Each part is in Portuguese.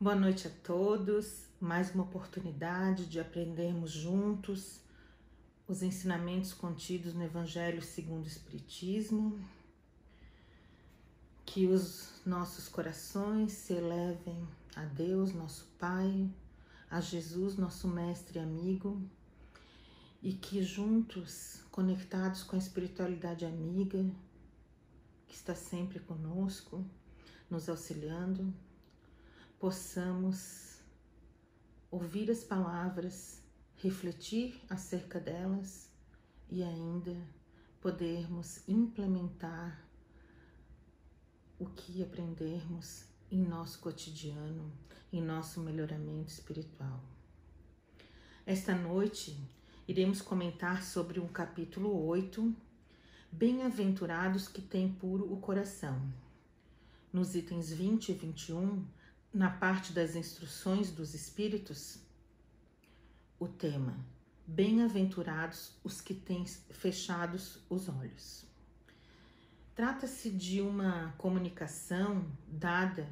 Boa noite a todos. Mais uma oportunidade de aprendermos juntos os ensinamentos contidos no Evangelho segundo o Espiritismo. Que os nossos corações se elevem a Deus, nosso Pai, a Jesus, nosso Mestre e amigo, e que juntos, conectados com a espiritualidade amiga, que está sempre conosco, nos auxiliando, possamos ouvir as palavras, refletir acerca delas e ainda podermos implementar o que aprendermos em nosso cotidiano, em nosso melhoramento espiritual. Esta noite iremos comentar sobre o capítulo 8, Bem-aventurados que têm puro o coração. Nos itens 20 e 21, na parte das instruções dos Espíritos, o tema: Bem-aventurados os que têm fechados os olhos. Trata-se de uma comunicação dada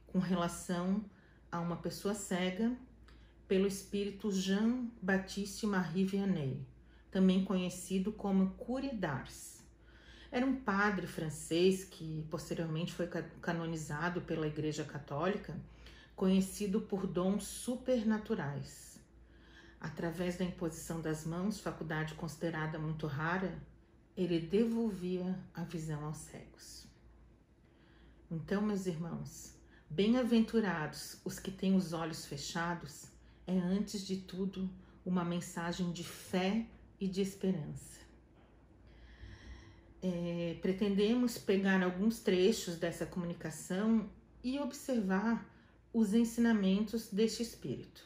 com relação a uma pessoa cega pelo espírito Jean-Baptiste Marie Vianney, também conhecido como Curé d'Ars. Era um padre francês que posteriormente foi canonizado pela Igreja Católica, conhecido por dons supernaturais. Através da imposição das mãos, faculdade considerada muito rara, ele devolvia a visão aos cegos. Então, meus irmãos, bem-aventurados os que têm os olhos fechados é, antes de tudo, uma mensagem de fé e de esperança. Pretendemos pegar alguns trechos dessa comunicação e observar os ensinamentos deste espírito.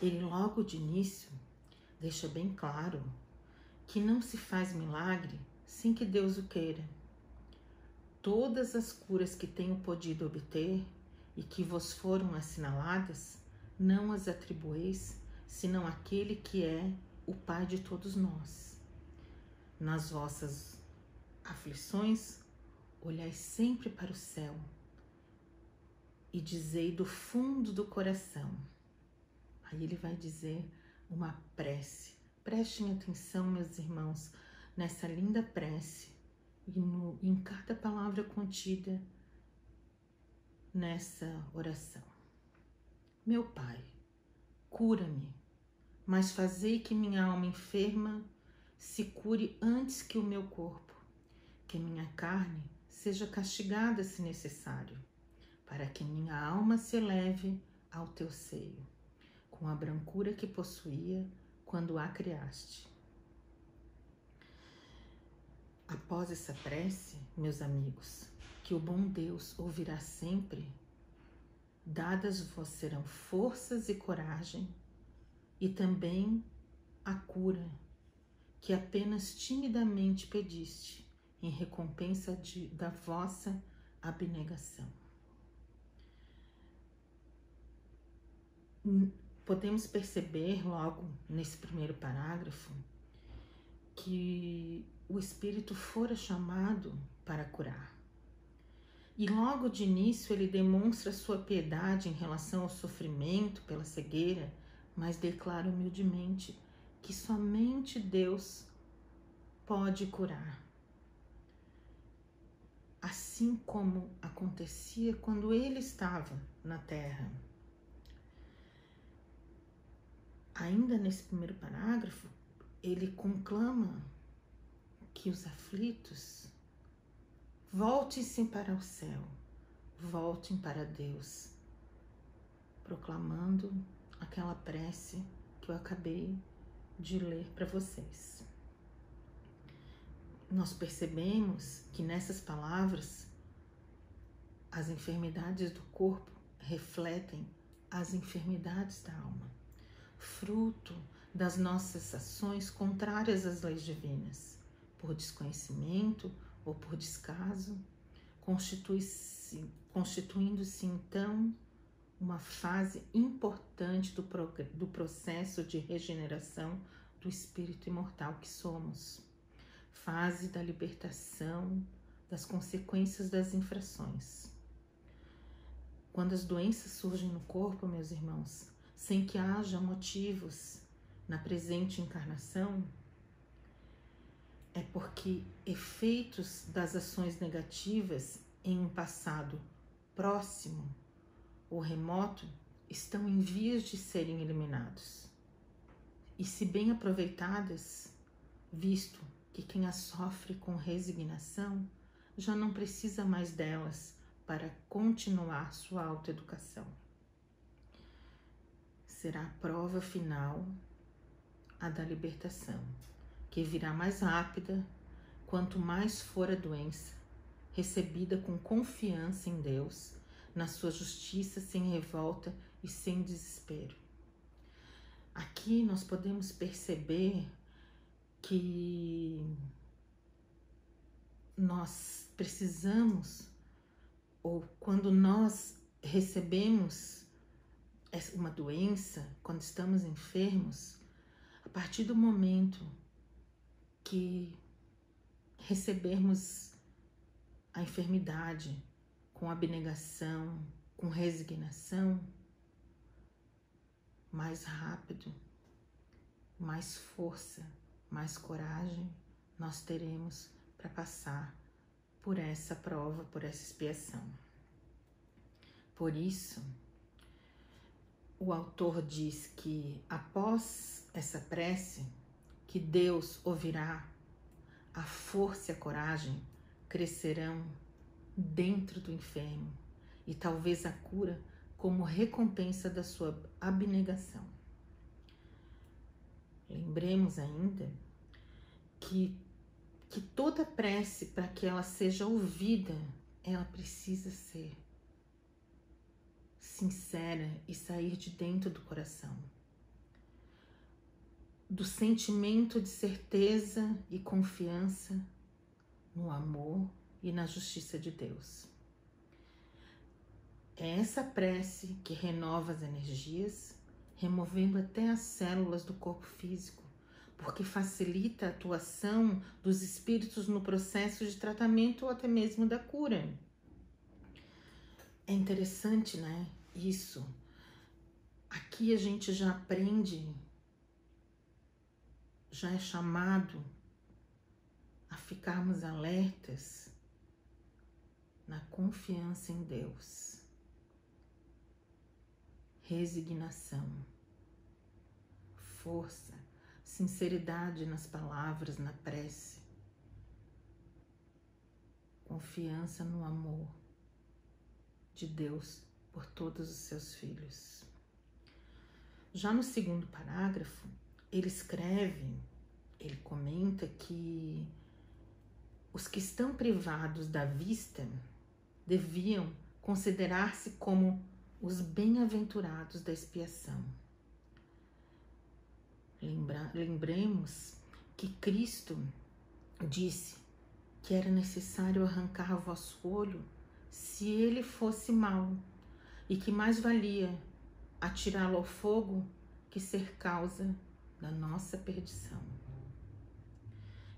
Ele logo de início deixa bem claro que não se faz milagre sem que Deus o queira. Todas as curas que tenho podido obter e que vos foram assinaladas, não as atribueis senão àquele que é o Pai de todos nós. Nas vossas aflições, olhai sempre para o céu e dizei do fundo do coração. Aí ele vai dizer uma prece. Prestem atenção, meus irmãos, nessa linda prece e em cada palavra contida nessa oração. Meu Pai, cura-me, mas fazei que minha alma enferma se cure antes que o meu corpo, que minha carne seja castigada se necessário, para que minha alma se eleve ao teu seio, com a brancura que possuía quando a criaste. Após essa prece, meus amigos, que o bom Deus ouvirá sempre, dadas vos serão forças e coragem, e também a cura que apenas timidamente pediste, em recompensa da vossa abnegação. Podemos perceber logo nesse primeiro parágrafo que o Espírito fora chamado para curar. E logo de início ele demonstra sua piedade em relação ao sofrimento pela cegueira, mas declara humildemente que somente Deus pode curar. Assim como acontecia quando ele estava na terra. Ainda nesse primeiro parágrafo, ele conclama que os aflitos voltem-se para o céu, voltem para Deus, proclamando aquela prece que eu acabei de ler para vocês. Nós percebemos que nessas palavras as enfermidades do corpo refletem as enfermidades da alma, fruto das nossas ações contrárias às leis divinas, por desconhecimento ou por descaso, constituindo-se então uma fase importante do processo de regeneração do espírito imortal que somos, fase da libertação das consequências das infrações. Quando as doenças surgem no corpo, meus irmãos, sem que haja motivos na presente encarnação, é porque efeitos das ações negativas em um passado próximo ou remoto estão em vias de serem eliminados. E se bem aproveitadas, visto que quem as sofre com resignação já não precisa mais delas para continuar sua autoeducação. Será a prova final a da libertação, que virá mais rápida quanto mais for a doença, recebida com confiança em Deus, na sua justiça, sem revolta e sem desespero. Aqui nós podemos perceber que nós precisamos, ou quando nós recebemos uma doença, quando estamos enfermos, a partir do momento que recebermos a enfermidade com abnegação, com resignação, mais rápido, mais força, mais coragem nós teremos para passar por essa prova, por essa expiação. Por isso, o autor diz que após essa prece, que Deus ouvirá, a força e a coragem crescerão dentro do enfermo e talvez a cura como recompensa da sua abnegação. Lembremos ainda que toda prece, para que ela seja ouvida, ela precisa ser sincera e sair de dentro do coração, do sentimento de certeza e confiança no amor e na justiça de Deus. É essa prece que renova as energias, removendo até as células do corpo físico, porque facilita a atuação dos espíritos no processo de tratamento ou até mesmo da cura. É interessante, né? Isso. Aqui a gente já aprende, já é chamado a ficarmos alertas na confiança em Deus. Resignação, força, sinceridade nas palavras, na prece, confiança no amor de Deus por todos os seus filhos. Já no segundo parágrafo, ele escreve, ele comenta que os que estão privados da vista deviam considerar-se como os bem-aventurados da expiação. Lembremos que Cristo disse que era necessário arrancar o vosso olho se ele fosse mau, e que mais valia atirá-lo ao fogo que ser causa da nossa perdição.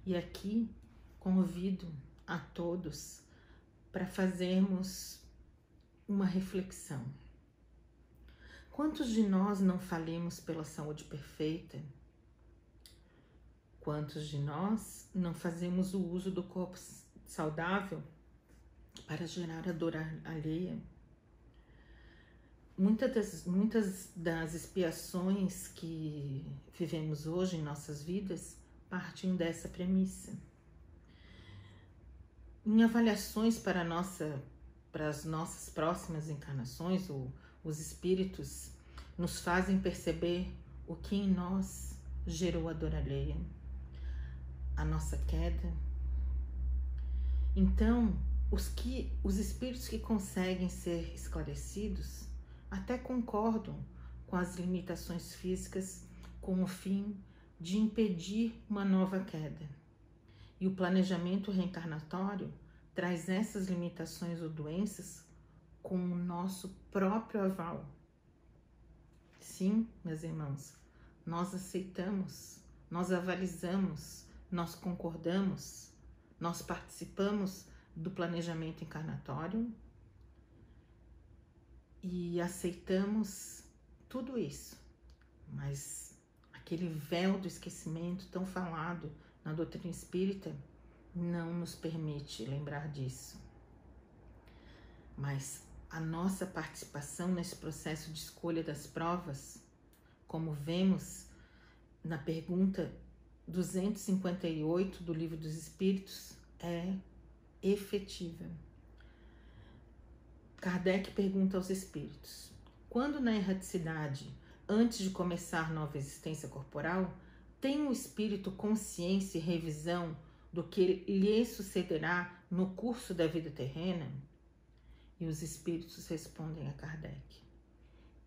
E aqui convido a todos para fazermos uma reflexão. Quantos de nós não falemos pela saúde perfeita? Quantos de nós não fazemos o uso do corpo saudável para gerar a dor alheia? Muitas das expiações que vivemos hoje em nossas vidas partem dessa premissa. Em avaliações para as nossas próximas encarnações, os espíritos nos fazem perceber o que em nós gerou a dor alheia, a nossa queda. Então, os espíritos que conseguem ser esclarecidos até concordam com as limitações físicas com o fim de impedir uma nova queda. E o planejamento reencarnatório traz essas limitações ou doenças com o nosso próprio aval. Sim, meus irmãos, nós aceitamos, nós avalizamos, nós concordamos, nós participamos do planejamento encarnatório e aceitamos tudo isso, mas aquele véu do esquecimento tão falado na doutrina espírita não nos permite lembrar disso. Mas a nossa participação nesse processo de escolha das provas, como vemos na pergunta 258 do Livro dos Espíritos, é efetiva. Kardec pergunta aos espíritos: quando na erraticidade, antes de começar nova existência corporal, tem o espírito consciência e revisão do que lhe sucederá no curso da vida terrena? E os espíritos respondem a Kardec: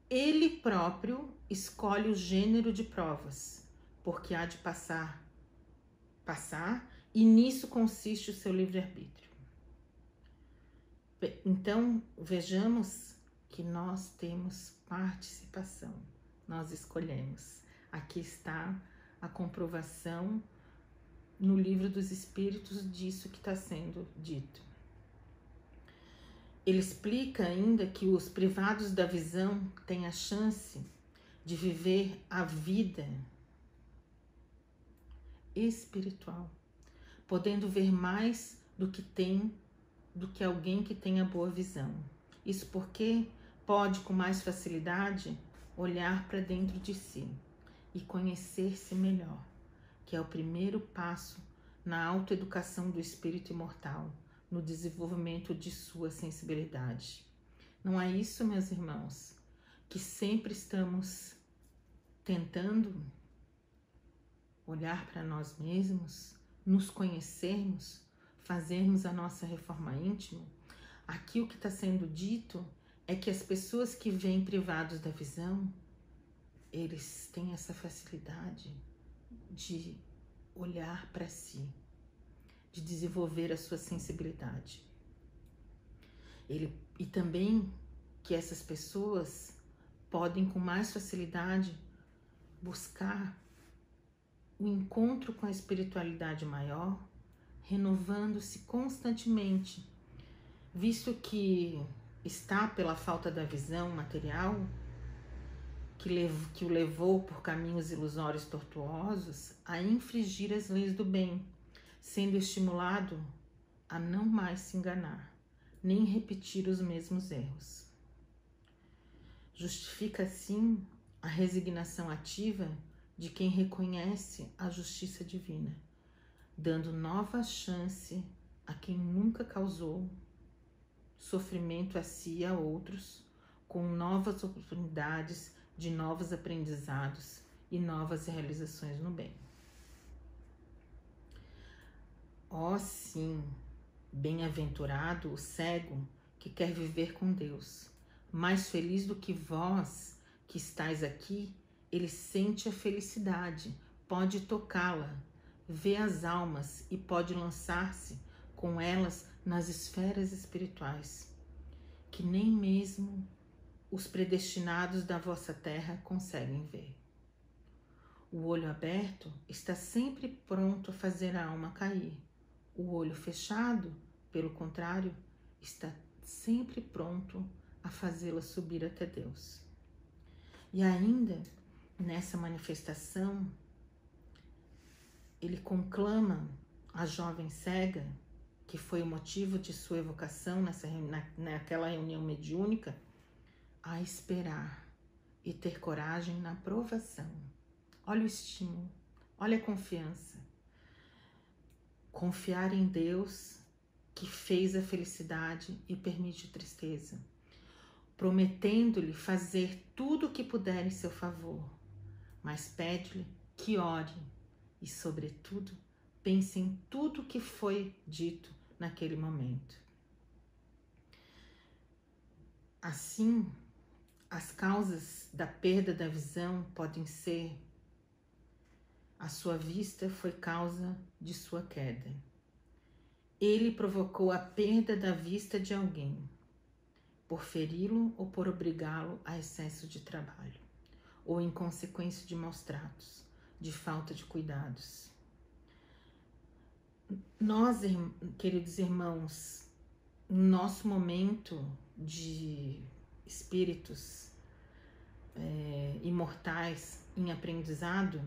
ele próprio escolhe o gênero de provas, porque há de passar, e nisso consiste o seu livre-arbítrio. Então, vejamos que nós temos participação, nós escolhemos. Aqui está a comprovação no Livro dos Espíritos disso que está sendo dito. Ele explica ainda que os privados da visão têm a chance de viver a vida espiritual, podendo ver mais do que alguém que tenha boa visão. Isso porque pode com mais facilidade olhar para dentro de si e conhecer-se melhor, que é o primeiro passo na autoeducação do espírito imortal, no desenvolvimento de sua sensibilidade. Não é isso, meus irmãos, que sempre estamos tentando olhar para nós mesmos, nos conhecermos, fazermos a nossa reforma íntima? Aqui o que está sendo dito é que as pessoas que vêm privados da visão, eles têm essa facilidade de olhar para si, de desenvolver a sua sensibilidade. E também que essas pessoas podem com mais facilidade buscar o encontro com a espiritualidade maior, renovando-se constantemente, visto que está pela falta da visão material, que o levou por caminhos ilusórios tortuosos a infringir as leis do bem, sendo estimulado a não mais se enganar, nem repetir os mesmos erros. Justifica assim a resignação ativa de quem reconhece a justiça divina, dando nova chance a quem nunca causou sofrimento a si e a outros, com novas oportunidades de novos aprendizados e novas realizações no bem. Ó sim, bem-aventurado o cego que quer viver com Deus. Mais feliz do que vós que estáis aqui, ele sente a felicidade, pode tocá-la, vê as almas e pode lançar-se com elas nas esferas espirituais, que nem mesmo os predestinados da vossa terra conseguem ver. O olho aberto está sempre pronto a fazer a alma cair. O olho fechado, pelo contrário, está sempre pronto a fazê-la subir até Deus. E ainda, nessa manifestação, ele conclama a jovem cega, que foi o motivo de sua evocação naquela reunião mediúnica, a esperar e ter coragem na provação. Olha o estímulo, olha a confiança. Confiar em Deus que fez a felicidade e permite a tristeza, prometendo-lhe fazer tudo o que puder em seu favor, mas pede-lhe que ore e, sobretudo, pense em tudo o que foi dito naquele momento. Assim, as causas da perda da visão podem ser: a sua vista foi causa de sua queda. Ele provocou a perda da vista de alguém, por feri-lo ou por obrigá-lo a excesso de trabalho, ou em consequência de maus tratos, de falta de cuidados. Nós, queridos irmãos, no nosso momento de espíritos imortais em aprendizado,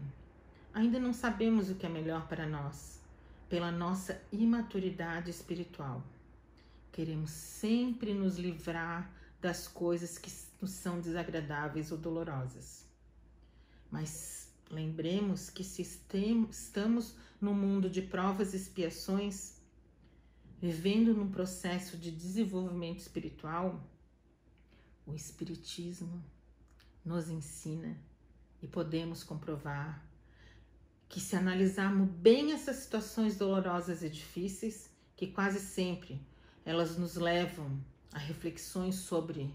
ainda não sabemos o que é melhor para nós, pela nossa imaturidade espiritual. Queremos sempre nos livrar das coisas que nos são desagradáveis ou dolorosas. Mas lembremos que se estamos no mundo de provas e expiações, vivendo num processo de desenvolvimento espiritual, o Espiritismo nos ensina e podemos comprovar que, se analisarmos bem essas situações dolorosas e difíceis, que quase sempre elas nos levam a reflexões sobre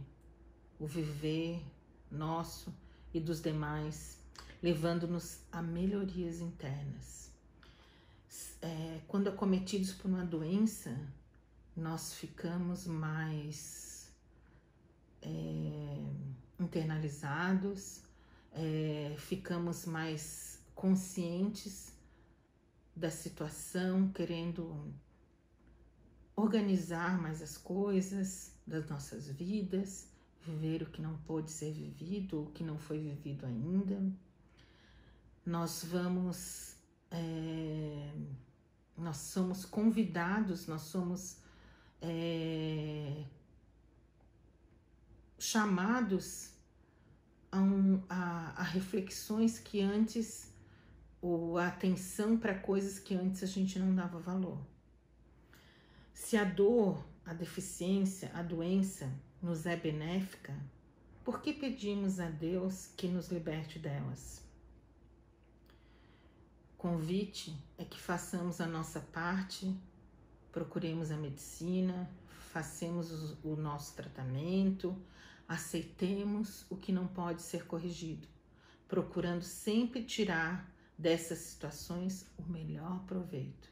o viver nosso e dos demais, levando-nos a melhorias internas. Quando acometidos por uma doença, nós ficamos mais internalizados, ficamos mais conscientes da situação, querendo organizar mais as coisas das nossas vidas, viver o que não pôde ser vivido, o que não foi vivido ainda. Nós somos convidados, nós somos chamados a reflexões que antes, ou a atenção para coisas que antes a gente não dava valor. Se a dor, a deficiência, a doença nos é benéfica, por que pedimos a Deus que nos liberte delas? O convite é que façamos a nossa parte, procuremos a medicina, façamos o nosso tratamento, aceitemos o que não pode ser corrigido, procurando sempre tirar dessas situações o melhor proveito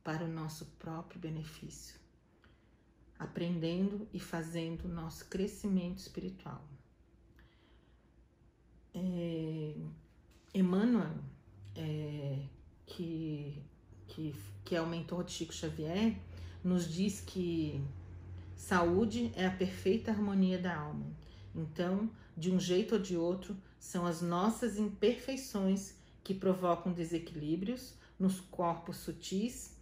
para o nosso próprio benefício, aprendendo e fazendo o nosso crescimento espiritual. Emmanuel, que é o mentor de Chico Xavier, nos diz que saúde é a perfeita harmonia da alma. Então, de um jeito ou de outro, são as nossas imperfeições que provocam desequilíbrios nos corpos sutis,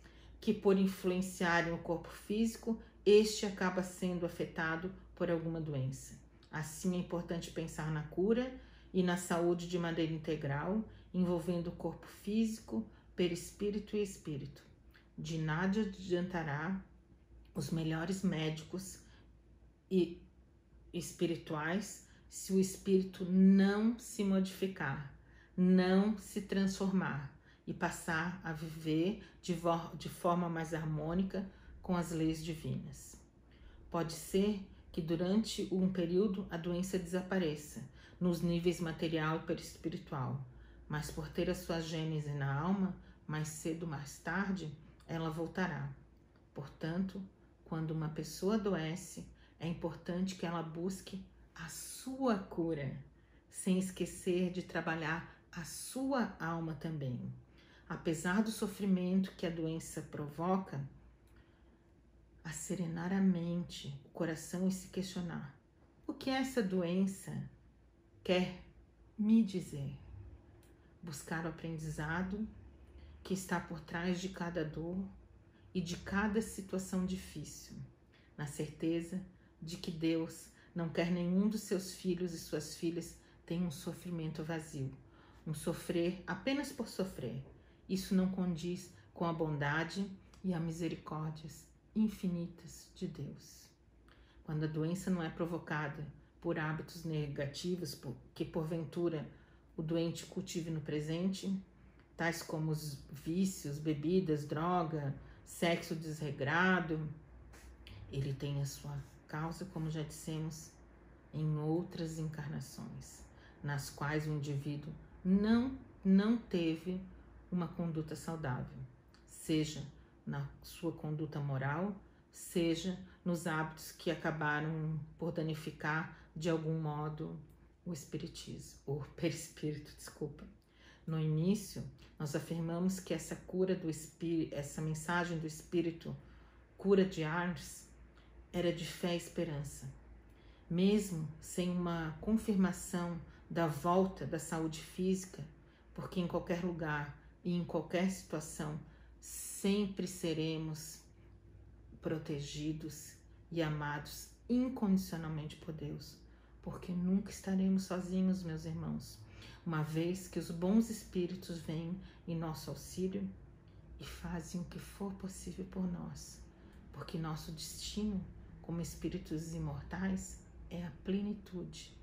que por influenciarem o corpo físico, este acaba sendo afetado por alguma doença. Assim, é importante pensar na cura e na saúde de maneira integral, envolvendo o corpo físico, perispírito e espírito. De nada adiantará os melhores médicos e espirituais se o espírito não se modificar, não se transformar e passar a viver de forma mais harmônica com as leis divinas. Pode ser que durante um período a doença desapareça nos níveis material e perispiritual, mas por ter a sua gênese na alma, mais cedo ou mais tarde, ela voltará. Portanto, quando uma pessoa adoece, é importante que ela busque a sua cura, sem esquecer de trabalhar a sua alma também. Apesar do sofrimento que a doença provoca, a serenar a mente, o coração e se questionar: o que essa doença quer me dizer? Buscar o aprendizado que está por trás de cada dor e de cada situação difícil, na certeza de que Deus não quer nenhum dos seus filhos e suas filhas tenha um sofrimento vazio, um sofrer apenas por sofrer. Isso não condiz com a bondade e as misericórdias infinitas de Deus. Quando a doença não é provocada por hábitos negativos que porventura o doente cultive no presente, tais como os vícios, bebidas, droga, sexo desregrado, ele tem a sua causa, como já dissemos, em outras encarnações, nas quais o indivíduo não teve uma conduta saudável, seja na sua conduta moral, seja nos hábitos que acabaram por danificar de algum modo o espiritismo, o perispírito, desculpa. No início, nós afirmamos que essa cura do espírito, essa mensagem do espírito, cura de Ars, era de fé e esperança. mesmo sem uma confirmação da volta da saúde física, porque em qualquer lugar e em qualquer situação sempre seremos protegidos e amados incondicionalmente por Deus, porque nunca estaremos sozinhos, meus irmãos, uma vez que os bons espíritos vêm em nosso auxílio e fazem o que for possível por nós, porque nosso destino como espíritos imortais é a plenitude,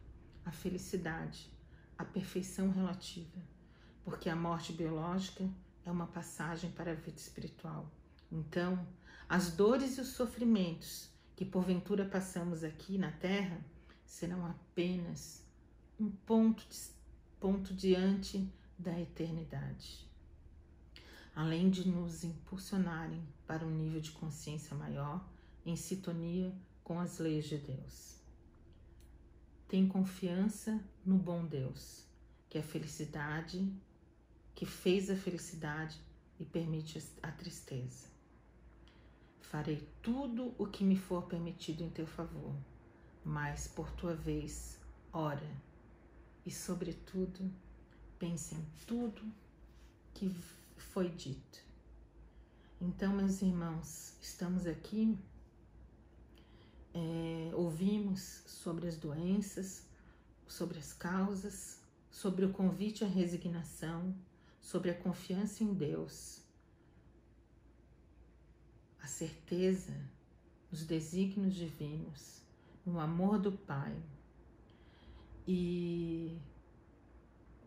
a felicidade, a perfeição relativa, porque a morte biológica é uma passagem para a vida espiritual. Então, as dores e os sofrimentos que porventura passamos aqui na Terra serão apenas um ponto diante da eternidade. Além de nos impulsionarem para um nível de consciência maior, em sintonia com as leis de Deus. Tem confiança no bom Deus, que é a felicidade, que fez a felicidade e permite a tristeza. Farei tudo o que me for permitido em teu favor, mas por tua vez, ora, e sobretudo, pense em tudo que foi dito. Então, meus irmãos, estamos aqui, ouvimos sobre as doenças, sobre as causas, sobre o convite à resignação, sobre a confiança em Deus, a certeza nos desígnios divinos, no amor do Pai. E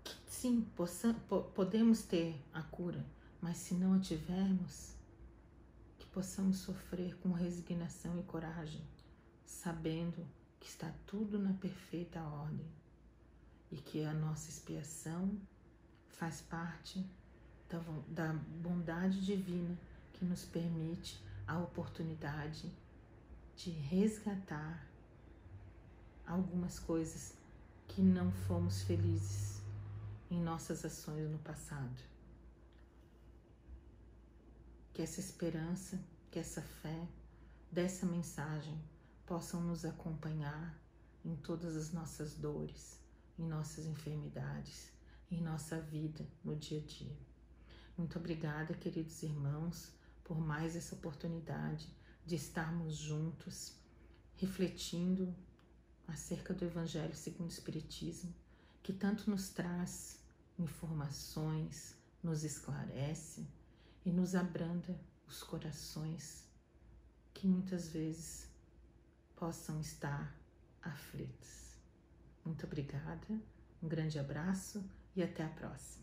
que sim, podemos ter a cura, mas se não a tivermos, que possamos sofrer com resignação e coragem, sabendo que está tudo na perfeita ordem e que a nossa expiação faz parte da bondade divina que nos permite a oportunidade de resgatar algumas coisas que não fomos felizes em nossas ações no passado. Que essa esperança, que essa fé, dessa mensagem possam nos acompanhar em todas as nossas dores, em nossas enfermidades, em nossa vida no dia a dia. Muito obrigada, queridos irmãos, por mais essa oportunidade de estarmos juntos, refletindo acerca do Evangelho segundo o Espiritismo, que tanto nos traz informações, nos esclarece e nos abranda os corações que muitas vezes possam estar aflitos. Muito obrigada, um grande abraço e até a próxima.